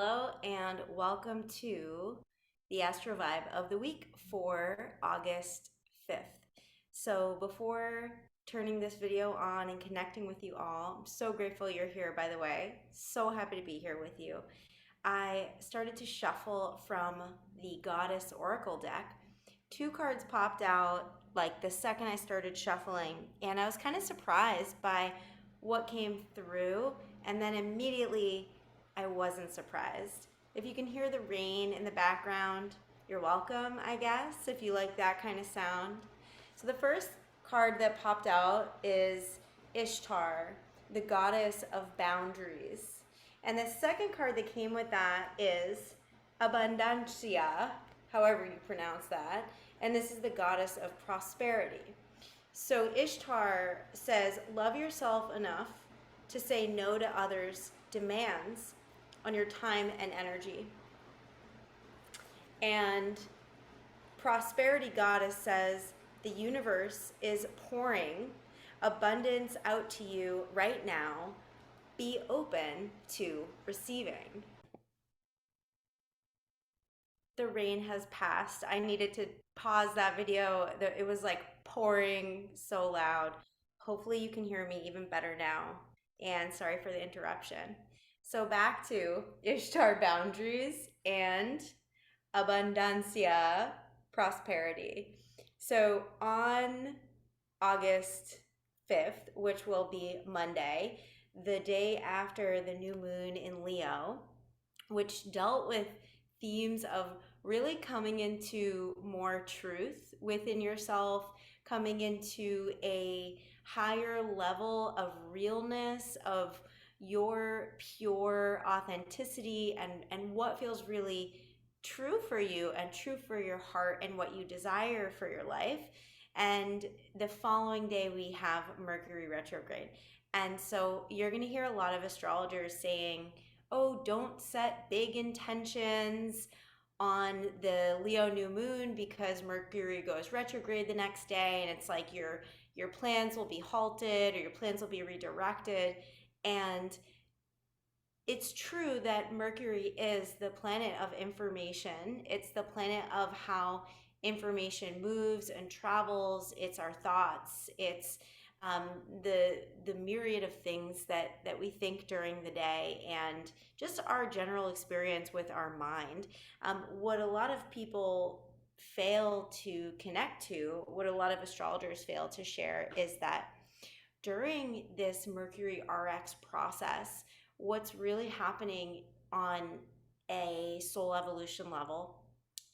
Hello and welcome to the Astro Vibe of the week for August 5th. So before turning this video on and connecting with you all, I'm so grateful you're here, by the way. So happy to be here with you. I started to shuffle from the Goddess Oracle deck. Two cards popped out like the second I started shuffling, and I was kind of surprised by what came through, and then immediately I wasn't surprised. If you can hear the rain in the background, you're welcome, I guess, if you like that kind of sound. So the first card that popped out is Ishtar, the goddess of boundaries. And the second card that came with that is Abundancia, however you pronounce that. And this is the goddess of prosperity. So Ishtar says, love yourself enough to say no to others' demands on your time and energy. And prosperity goddess says, the universe is pouring abundance out to you right now. Be open to receiving. The rain has passed. I needed to pause that video. It was like pouring so loud. Hopefully you can hear me even better now. And sorry for the interruption. So back to Ishtar boundaries and Abundancia prosperity. So on August 5th, which will be Monday, the day after the new moon in Leo, which dealt with themes of really coming into more truth within yourself, coming into a higher level of realness, of your pure authenticity and what feels really true for you and true for your heart and what you desire for your life. And the following day we have Mercury retrograde. And so you're going to hear a lot of astrologers saying, oh, don't set big intentions on the Leo new moon because Mercury goes retrograde the next day, and it's like your plans will be halted or your plans will be redirected. And it's true that Mercury is the planet of information. It's the planet of how information moves and travels. It's our thoughts. It's the myriad of things that we think during the day, and just our general experience with our mind. What a lot of people fail to connect to, what a lot of astrologers fail to share, is that during this Mercury Rx process, what's really happening on a soul evolution level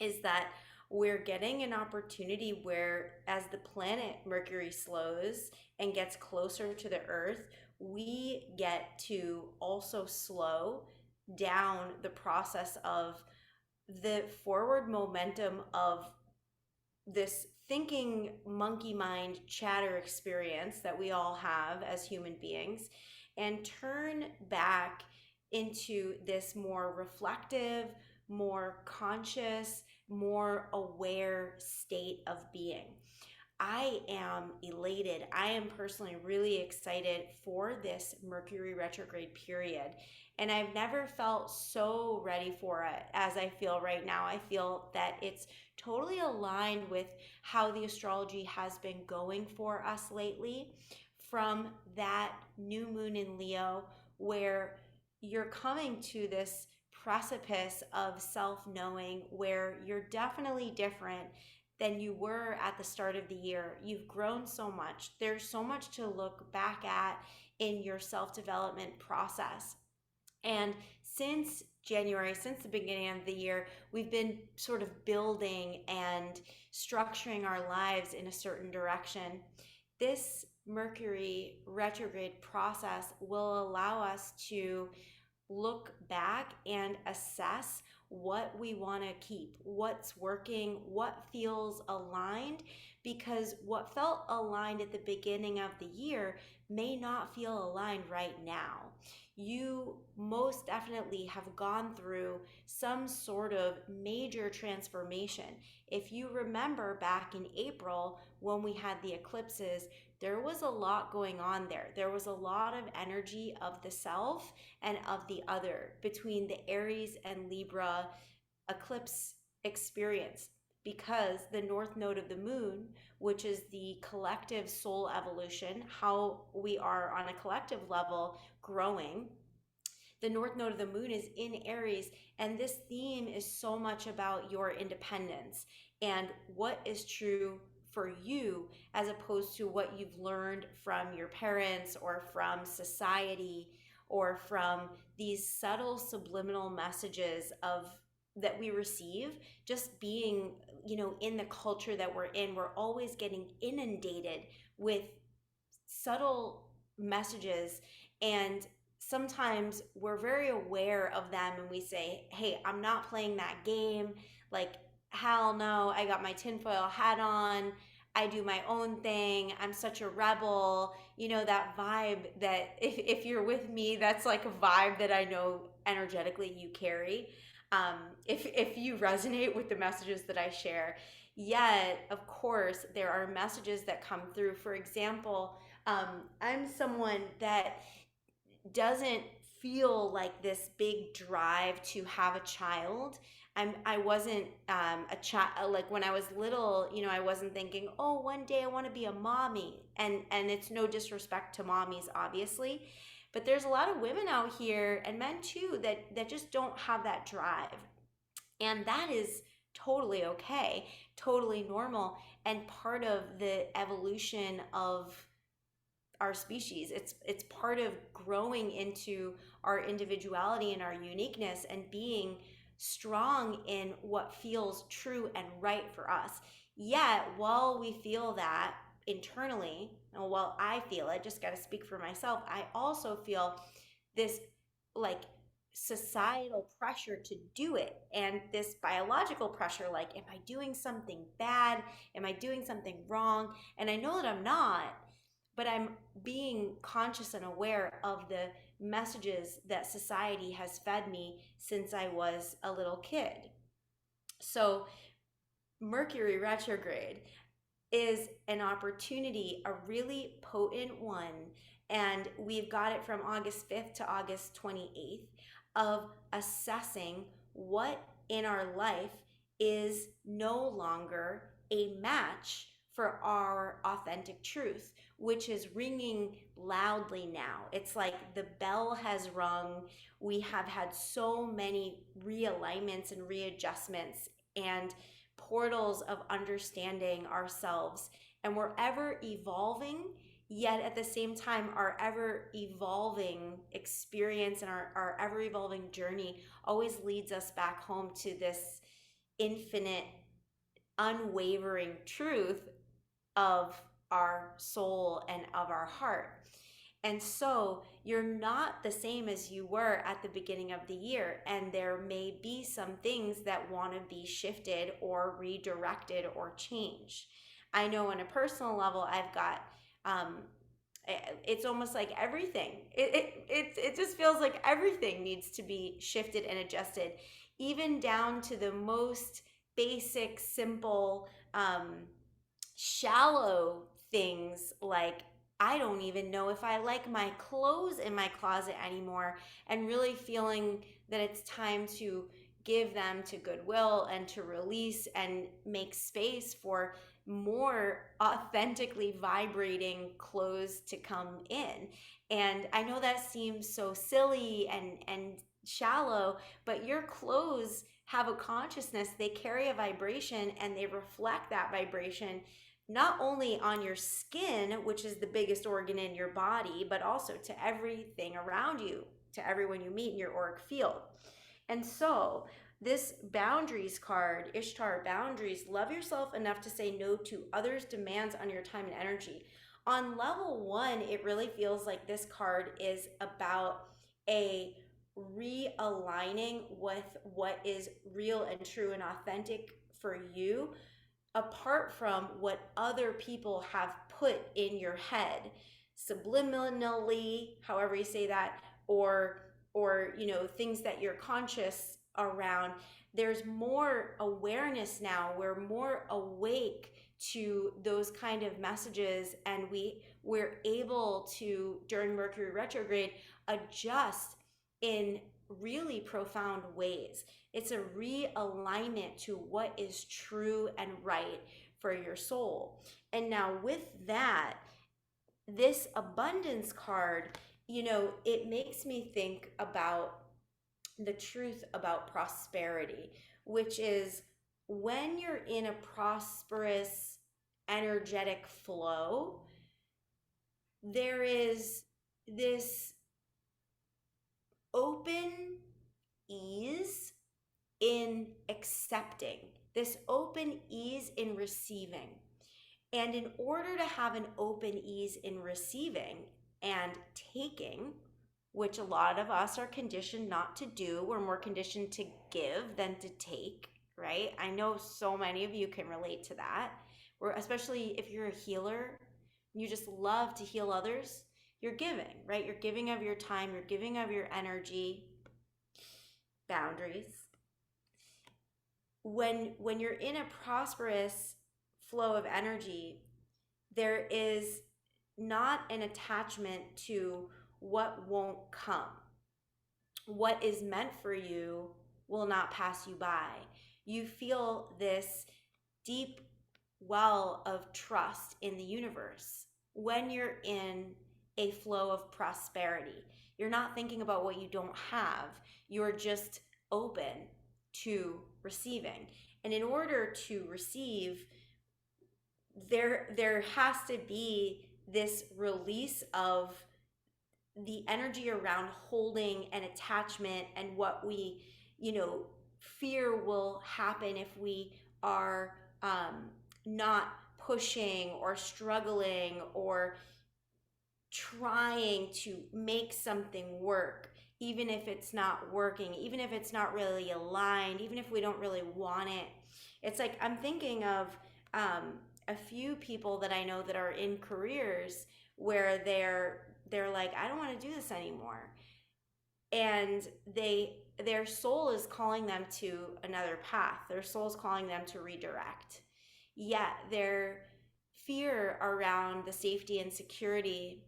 is that we're getting an opportunity where, as the planet Mercury slows and gets closer to the Earth, we get to also slow down the process of the forward momentum of this thinking monkey mind chatter experience that we all have as human beings, and turn back into this more reflective, more conscious, more aware state of being. I am elated. I am personally really excited for this Mercury retrograde period. And I've never felt so ready for it as I feel right now. I feel that it's totally aligned with how the astrology has been going for us lately, from that new moon in Leo, where you're coming to this precipice of self-knowing, where you're definitely different than you were at the start of the year. You've grown so much. There's so much to look back at in your self-development process. And since January, since the beginning of the year, we've been sort of building and structuring our lives in a certain direction. This Mercury retrograde process will allow us to look back and assess what we want to keep, what's working, what feels aligned, because what felt aligned at the beginning of the year may not feel aligned right now. You most definitely have gone through some sort of major transformation. If you remember back in April when we had the eclipses, there was a lot going on there. There was a lot of energy of the self and of the other between the Aries and Libra eclipse experience, because the north node of the moon, which is the collective soul evolution, how we are on a collective level growing, the north node of the moon is in Aries, and this theme is so much about your independence and what is true for you as opposed to what you've learned from your parents or from society or from these subtle subliminal messages of that we receive just being, in the culture that we're in. We're always getting inundated with subtle messages, and sometimes we're very aware of them and we say, hey, I'm not playing that game. Like, hell no, I got my tinfoil hat on, I do my own thing, I'm such a rebel. That vibe that if you're with me, that's like a vibe that I know energetically you carry. If you resonate with the messages that I share. Yet of course there are messages that come through. For example, I'm someone that doesn't feel like this big drive to have a child. I wasn't a child. Like when I was little, I wasn't thinking, oh, one day I want to be a mommy. And it's no disrespect to mommies, obviously, but there's a lot of women out here, and men too, that just don't have that drive, and that is totally okay, totally normal, and part of the evolution of our species. It's part of growing into our individuality and our uniqueness and being strong in what feels true and right for us. Yet while we feel that internally, and while I feel it, just got to speak for myself, I also feel this like societal pressure to do it, and this biological pressure, like, am I doing something bad, am I doing something wrong? And I know that I'm not, but I'm being conscious and aware of the messages that society has fed me since I was a little kid. So, Mercury retrograde is an opportunity, a really potent one, and we've got it from August 5th to August 28th, of assessing what in our life is no longer a match for our authentic truth, which is ringing loudly now. It's like the bell has rung. We have had so many realignments and readjustments and portals of understanding ourselves, and we're ever evolving. Yet at the same time, our ever evolving experience and our ever evolving journey always leads us back home to this infinite, unwavering truth of our soul and of our heart. And so you're not the same as you were at the beginning of the year. And there may be some things that want to be shifted or redirected or changed. I know on a personal level, I've got, it's almost like everything. It just feels like everything needs to be shifted and adjusted, even down to the most basic, simple, shallow things like, I don't even know if I like my clothes in my closet anymore, and really feeling that it's time to give them to Goodwill and to release and make space for more authentically vibrating clothes to come in. And I know that seems so silly and shallow, but your clothes have a consciousness, they carry a vibration, and they reflect that vibration not only on your skin, which is the biggest organ in your body, but also to everything around you, to everyone you meet in your auric field. And so this boundaries card, Ishtar boundaries, love yourself enough to say no to others' demands on your time and energy. On level one, it really feels like this card is about a realigning with what is real and true and authentic for you, apart from what other people have put in your head subliminally, however you say that, or things that you're conscious around. There's more awareness now. We're more awake to those kind of messages, and we're able to, during Mercury retrograde, adjust in really profound ways. It's a realignment to what is true and right for your soul. And now with that, this abundance card, it makes me think about the truth about prosperity, which is when you're in a prosperous, energetic flow, there is this open ease in accepting, this open ease in receiving. And in order to have an open ease in receiving and taking, which a lot of us are conditioned not to do, we're more conditioned to give than to take, right? I know so many of you can relate to that. Especially if you're a healer, you just love to heal others, you're giving, right? You're giving of your time, you're giving of your energy, boundaries. When you're in a prosperous flow of energy, there is not an attachment to what won't come. What is meant for you will not pass you by. You feel this deep well of trust in the universe when you're in a flow of prosperity. You're not thinking about what you don't have. You're just open to receiving. And in order to receive, there has to be this release of the energy around holding and attachment and what we, fear will happen if we are not pushing or struggling or trying to make something work, even if it's not working, even if it's not really aligned, even if we don't really want it. It's like I'm thinking of a few people that I know that are in careers where they're like, I don't want to do this anymore, and their soul is calling them to another path. Their soul is calling them to redirect. Yet their fear around the safety and security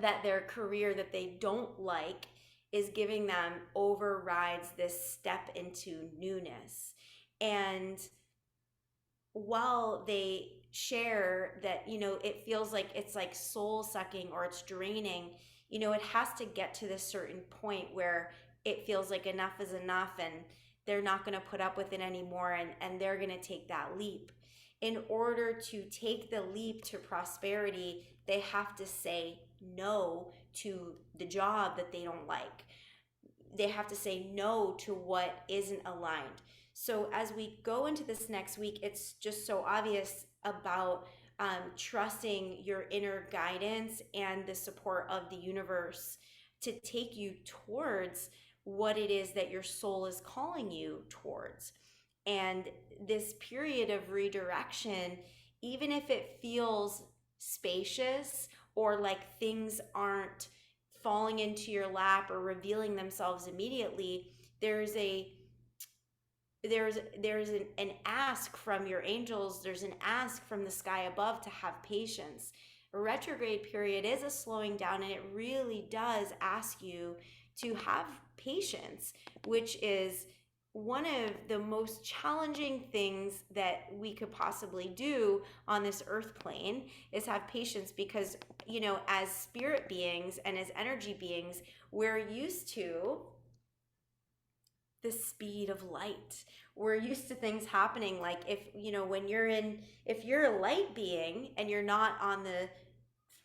that their career that they don't like is giving them overrides this step into newness. And while they share that, it feels like it's like soul sucking or it's draining, it has to get to this certain point where it feels like enough is enough and they're not going to put up with it anymore, and they're going to take that leap. In order to take the leap to prosperity, they have to say no to the job that they don't like. They have to say no to what isn't aligned. So as we go into this next week, it's just so obvious about trusting your inner guidance and the support of the universe to take you towards what it is that your soul is calling you towards. And this period of redirection, even if it feels spacious or like things aren't falling into your lap or revealing themselves immediately, there's an ask from your angels, there's an ask from the sky above to have patience. A retrograde period is a slowing down, and it really does ask you to have patience, which is one of the most challenging things that we could possibly do on this earth plane is have patience, because as spirit beings and as energy beings, we're used to the speed of light. We're used to things happening like if you're a light being and you're not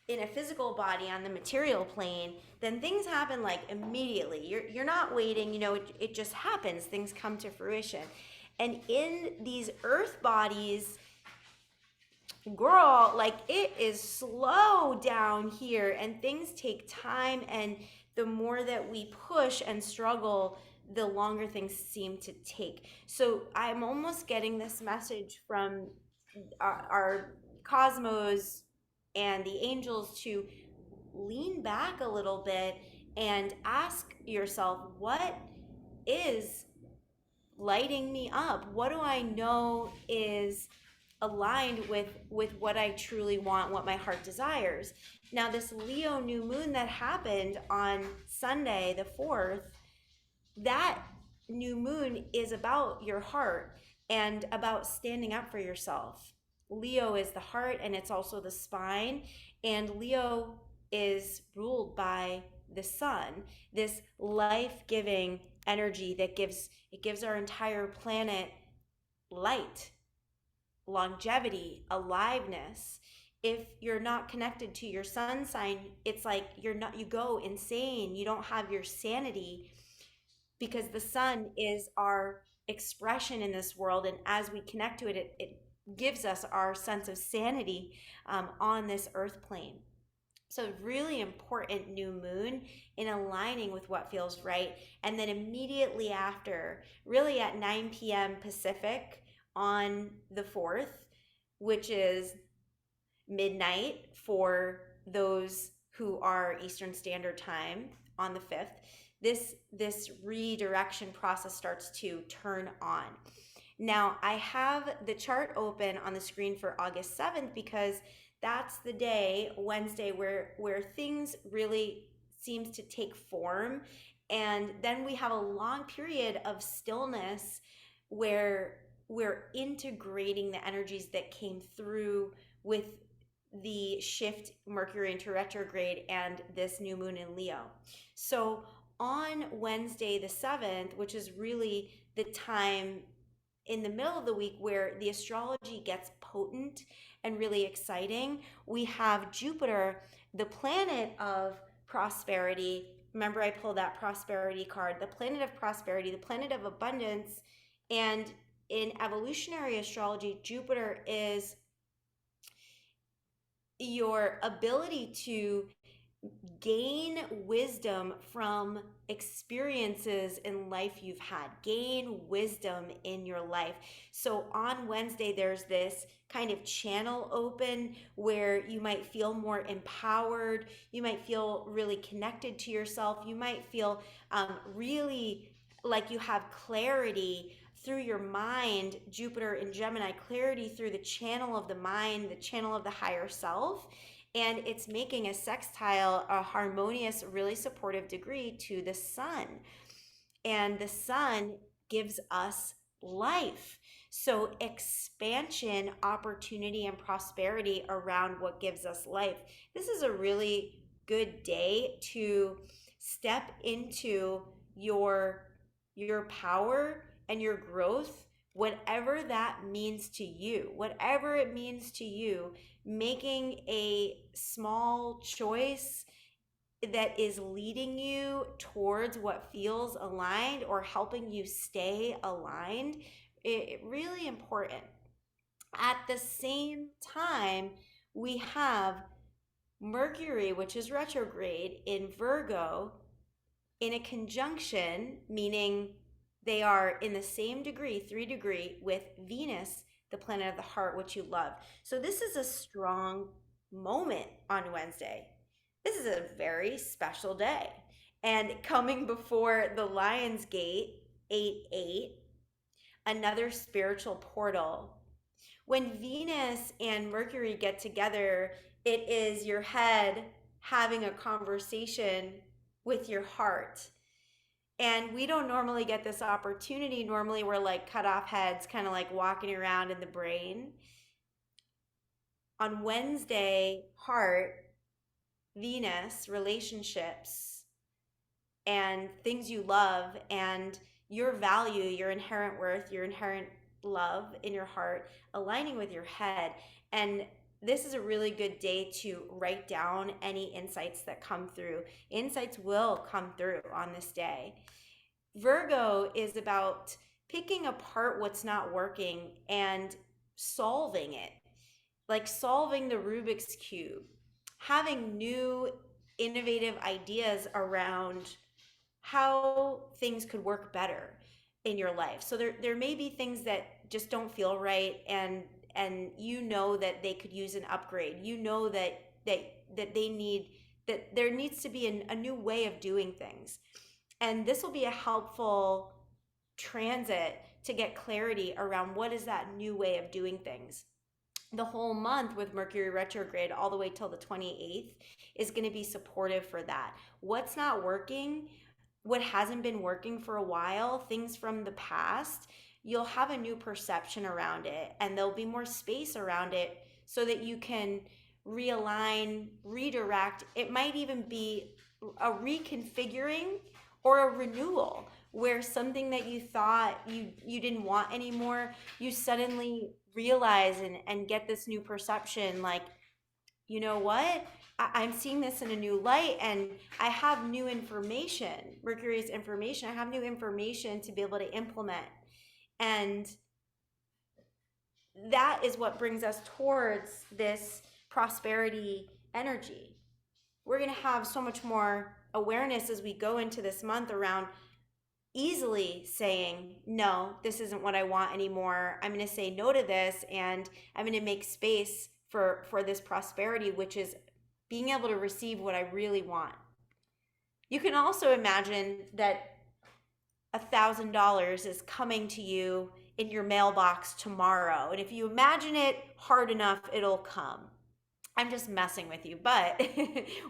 in a physical body on the material plane, then things happen like immediately. You're not waiting, it just happens. Things come to fruition. And in these earth bodies, girl, like it is slow down here and things take time, and the more that we push and struggle, the longer things seem to take. So I'm almost getting this message from our cosmos and the angels to lean back a little bit and ask yourself, what is lighting me up? What do I know is aligned with what I truly want, what my heart desires. Now, this Leo new moon that happened on Sunday, the 4th, that new moon is about your heart and about standing up for yourself. Leo is the heart and it's also the spine. And Leo is ruled by the sun, this life-giving energy that gives our entire planet light, longevity, aliveness. If you're not connected to your sun sign, it's like you go insane. You don't have your sanity because the sun is our expression in this world. And as we connect to it, it gives us our sense of sanity on this earth plane. So, really important new moon in aligning with what feels right. And then immediately after, really at 9 p.m. Pacific on the 4th, which is midnight for those who are Eastern Standard Time on the 5th, this redirection process starts to turn on. Now, I have the chart open on the screen for August 7th because that's the day, Wednesday, where things really seems to take form. And then we have a long period of stillness where we're integrating the energies that came through with the shift Mercury into retrograde and this new moon in Leo. So on Wednesday the 7th, which is really the time in the middle of the week where the astrology gets potent and really exciting, we have Jupiter, the planet of prosperity. Remember, I pulled that prosperity card, the planet of prosperity, the planet of abundance. And in evolutionary astrology, Jupiter is your ability to gain wisdom from experiences in life you've had, gain wisdom in your life. So on Wednesday, there's this kind of channel open where you might feel more empowered. You might feel really connected to yourself. You might feel really like you have clarity through your mind. Jupiter in Gemini, clarity through the channel of the mind, the channel of the higher self. And it's making a sextile, a harmonious, really supportive degree to the sun. And the sun gives us life. So expansion, opportunity, and prosperity around what gives us life. This is a really good day to step into your power and your growth, whatever that means to you, whatever it means to you, making a small choice that is leading you towards what feels aligned or helping you stay aligned, really important. At the same time, we have Mercury, which is retrograde in Virgo, in a conjunction, meaning they are in the same degree, 3 degree, with Venus, the planet of the heart, which you love. So this is a strong moment on Wednesday. This is a very special day. And coming before the Lion's Gate, 8-8, another spiritual portal. When Venus and Mercury get together, it is your head having a conversation with your heart. And we don't normally get this opportunity. Normally we're like cut off heads, kind of like walking around in the brain. On Wednesday, heart, Venus, relationships, and things you love, and your value, your inherent worth, your inherent love in your heart, aligning with your head. And this is a really good day to write down any insights that come through. Insights will come through on this day. Virgo is about picking apart what's not working and solving it, like solving the Rubik's Cube, having new innovative ideas around how things could work better in your life. So there may be things that just don't feel right, and you know that they could use an upgrade. You know that they need, that there needs to be a new way of doing things. And this will be a helpful transit to get clarity around what is that new way of doing things. the whole month with Mercury retrograde all the way till the 28th is going to be supportive for that. What's not working, what hasn't been working for a while, things from the past, you'll have a new perception around it and there'll be more space around it so that you can realign, redirect. It might even be a reconfiguring or a renewal where something that you thought you didn't want anymore, you suddenly realize and get this new perception like, you know what? I'm seeing this in a new light and I have new information. Mercury's information. I have new information to be able to implement. And that is what brings us towards this prosperity energy. We're going to have so much more awareness as we go into this month around easily saying, no, this isn't what I want anymore. I'm going to say no to this and I'm going to make space for this prosperity, which is being able to receive what I really want. You can also imagine that $1,000 is coming to you in your mailbox tomorrow. And if you imagine it hard enough, it'll come. I'm just messing with you, but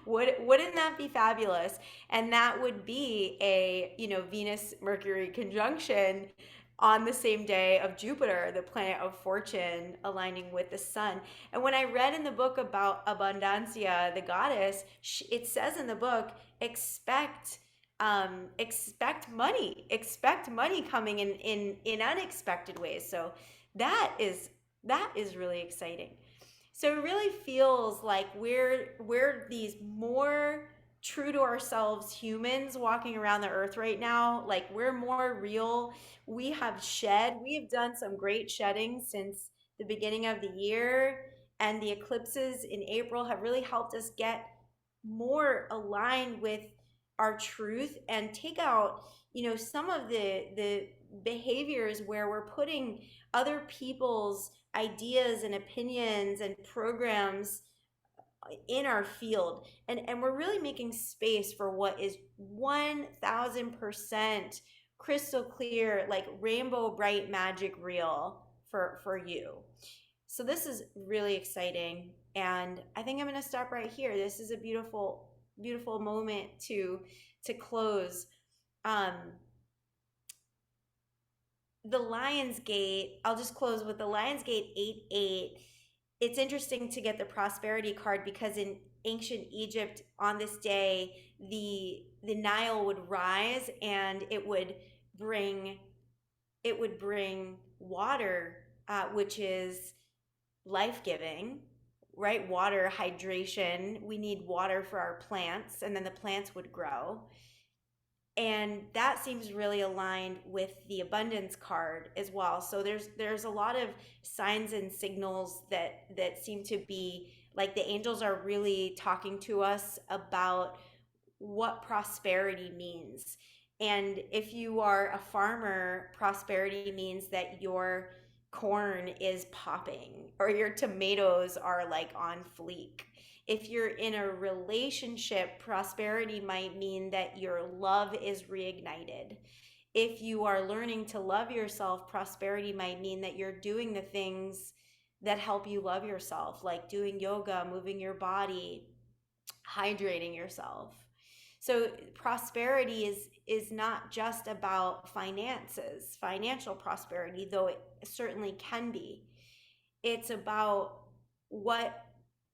wouldn't that be fabulous? And that would be a, Venus Mercury conjunction on the same day of Jupiter, the planet of fortune, aligning with the sun. And when I read in the book about Abundancia, the goddess, it says in the book, expect money coming in unexpected ways. So that is really exciting. So it really feels like we're these more true to ourselves humans walking around the earth right now. Like we're more real. We have done some great shedding since the beginning of the year, and the eclipses in April have really helped us get more aligned with our truth and take out, some of the behaviors where we're putting other people's ideas and opinions and programs in our field, and we're really making space for what is 1000% crystal clear, like rainbow bright magic real for you. So this is really exciting, and I think I'm going to stop right here. This is a beautiful moment to close. The Lionsgate, I'll just close with the Lionsgate 8-8. It's interesting to get the prosperity card because in ancient Egypt on this day, the Nile would rise and it would bring water, which is life-giving, right? Water, hydration. We need water for our plants, and then the plants would grow. And that seems really aligned with the abundance card as well. So there's a lot of signs and signals that seem to be like the angels are really talking to us about what prosperity means. And if you are a farmer, prosperity means that your corn is popping or your tomatoes are like on fleek. If you're in a relationship, prosperity might mean that your love is reignited. If you are learning to love yourself, prosperity might mean that you're doing the things that help you love yourself, like doing yoga, moving your body, hydrating yourself. So prosperity is not just about finances, financial prosperity, though it certainly can be. It's about what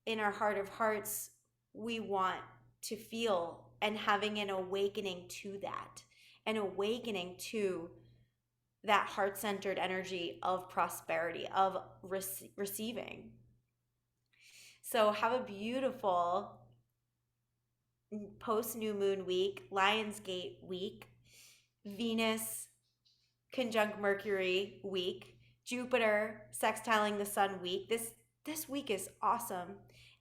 in our heart of hearts we want to feel, and having an awakening to that, an awakening to that heart-centered energy of prosperity, of receiving. So have a beautiful post new moon week, Lionsgate week, Venus conjunct Mercury week, Jupiter sextiling the sun week. This week is awesome,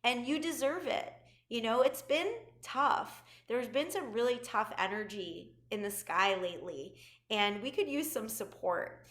and you deserve it. It's been tough. There's been some really tough energy in the sky lately, and we could use some support.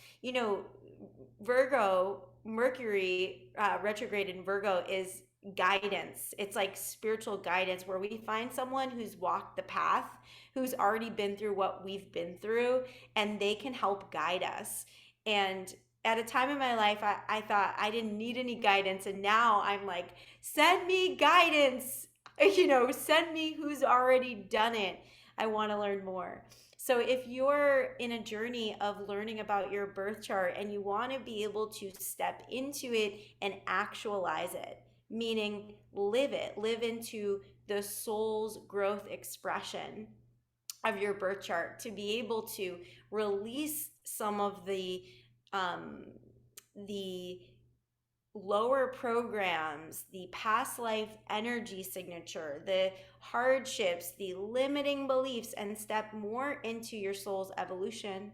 Virgo, Mercury retrograde in Virgo is guidance. It's like spiritual guidance where we find someone who's walked the path, who's already been through what we've been through, and they can help guide us. And at a time in my life, I thought I didn't need any guidance. And now I'm like, send me guidance, send me who's already done it. I want to learn more. So if you're in a journey of learning about your birth chart and you want to be able to step into it and actualize it, meaning live into the soul's growth expression of your birth chart, to be able to release some of um, the lower programs, the past life energy signature, the hardships, the limiting beliefs, and step more into your soul's evolution.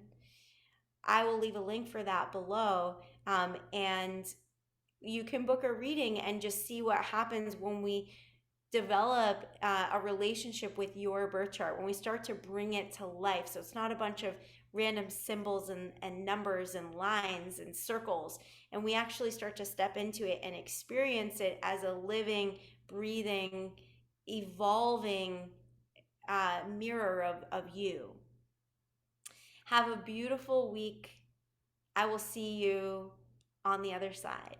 I will leave a link for that below. And you can book a reading and just see what happens when we develop a relationship with your birth chart, when we start to bring it to life. So it's not a bunch of random symbols and numbers and lines and circles, and we actually start to step into it and experience it as a living, breathing, evolving mirror of you. Have a beautiful week. I will see you on the other side.